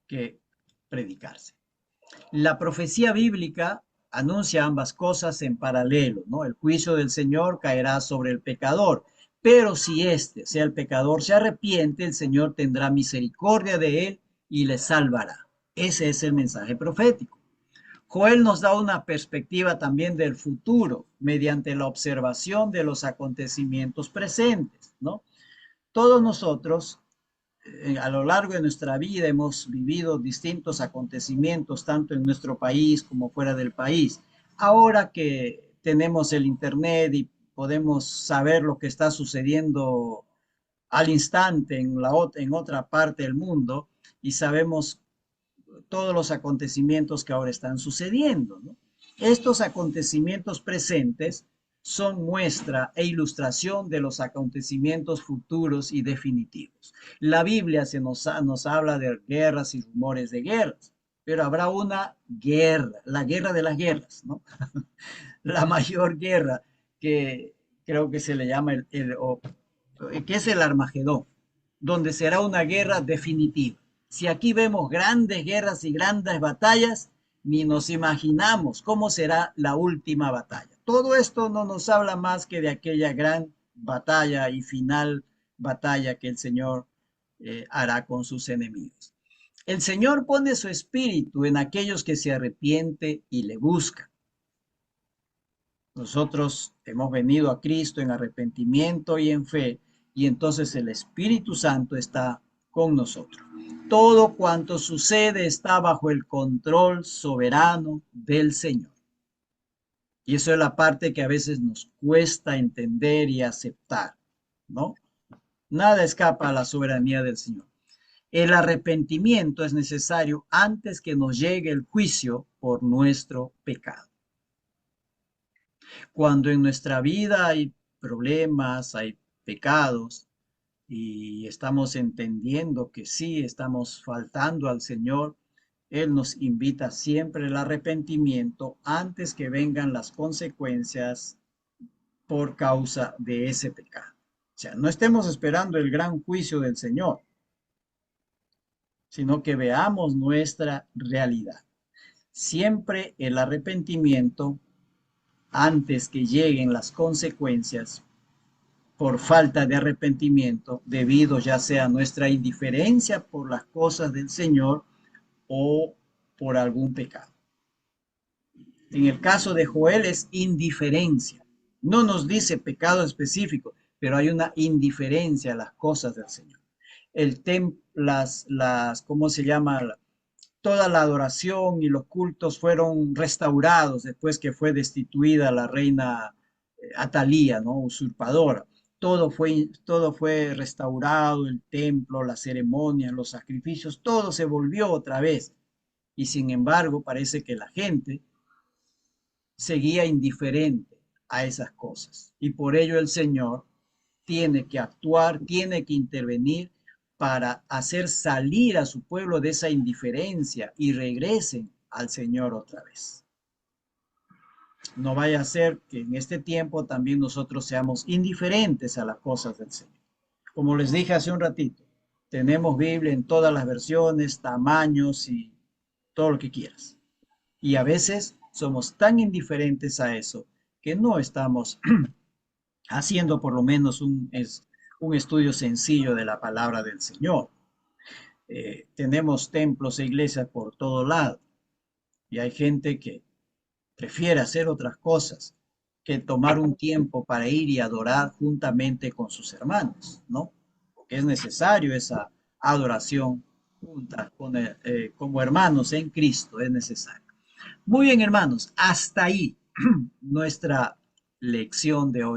que predicarse. La profecía bíblica anuncia ambas cosas en paralelo, ¿no? El juicio del Señor caerá sobre el pecador, pero si éste, sea el pecador, se arrepiente, el Señor tendrá misericordia de él y le salvará. Ese es el mensaje profético. Joel nos da una perspectiva también del futuro mediante la observación de los acontecimientos presentes, ¿no? Todos nosotros a lo largo de nuestra vida hemos vivido distintos acontecimientos, tanto en nuestro país como fuera del país. Ahora que tenemos el Internet y podemos saber lo que está sucediendo al instante en otra parte del mundo y sabemos todos los acontecimientos que ahora están sucediendo, ¿no? Estos acontecimientos presentes son muestra e ilustración de los acontecimientos futuros y definitivos. La Biblia nos habla de guerras y rumores de guerras, pero habrá una guerra, la guerra de las guerras, ¿no? La mayor guerra que creo que se le llama que es el Armagedón. donde será una guerra definitiva. Si aquí vemos grandes guerras y grandes batallas, ni nos imaginamos cómo será la última batalla. Todo esto no nos habla más que de aquella gran batalla y final batalla que el Señor hará con sus enemigos. El Señor pone su espíritu en aquellos que se arrepienten y le buscan. Nosotros hemos venido a Cristo en arrepentimiento y en fe, y entonces el Espíritu Santo está con nosotros. Todo cuanto sucede está bajo el control soberano del Señor. Y eso es la parte que a veces nos cuesta entender y aceptar, ¿no? Nada escapa a la soberanía del Señor. El arrepentimiento es necesario antes que nos llegue el juicio por nuestro pecado. Cuando en nuestra vida hay problemas, hay pecados y estamos entendiendo que sí estamos faltando al Señor, Él nos invita siempre al arrepentimiento antes que vengan las consecuencias por causa de ese pecado. O sea, no estemos esperando el gran juicio del Señor, sino que veamos nuestra realidad. Siempre el arrepentimiento antes que lleguen las consecuencias por falta de arrepentimiento, debido ya sea a nuestra indiferencia por las cosas del Señor o por algún pecado. En el caso de Joel es indiferencia. No nos dice pecado específico, pero hay una indiferencia a las cosas del Señor. ¿Cómo se llama? Toda la adoración y los cultos fueron restaurados después que fue destituida la reina Atalía, ¿no? Usurpadora. Todo fue restaurado, el templo, las ceremonias, los sacrificios, todo se volvió otra vez. Y sin embargo, parece que la gente seguía indiferente a esas cosas. Y por ello el Señor tiene que actuar, tiene que intervenir para hacer salir a su pueblo de esa indiferencia y regresen al Señor otra vez. No vaya a ser que en este tiempo también nosotros seamos indiferentes a las cosas del Señor. Como les dije hace un ratito, tenemos Biblia en todas las versiones, tamaños y todo lo que quieras. Y a veces somos tan indiferentes a eso que no estamos haciendo por lo menos un estudio sencillo de la palabra del Señor. Tenemos templos e iglesias por todo lado y hay gente que prefiere hacer otras cosas que tomar un tiempo para ir y adorar juntamente con sus hermanos, ¿no? Porque es necesario esa adoración junta como hermanos en Cristo, es necesario. Muy bien, hermanos, hasta ahí nuestra lección de hoy.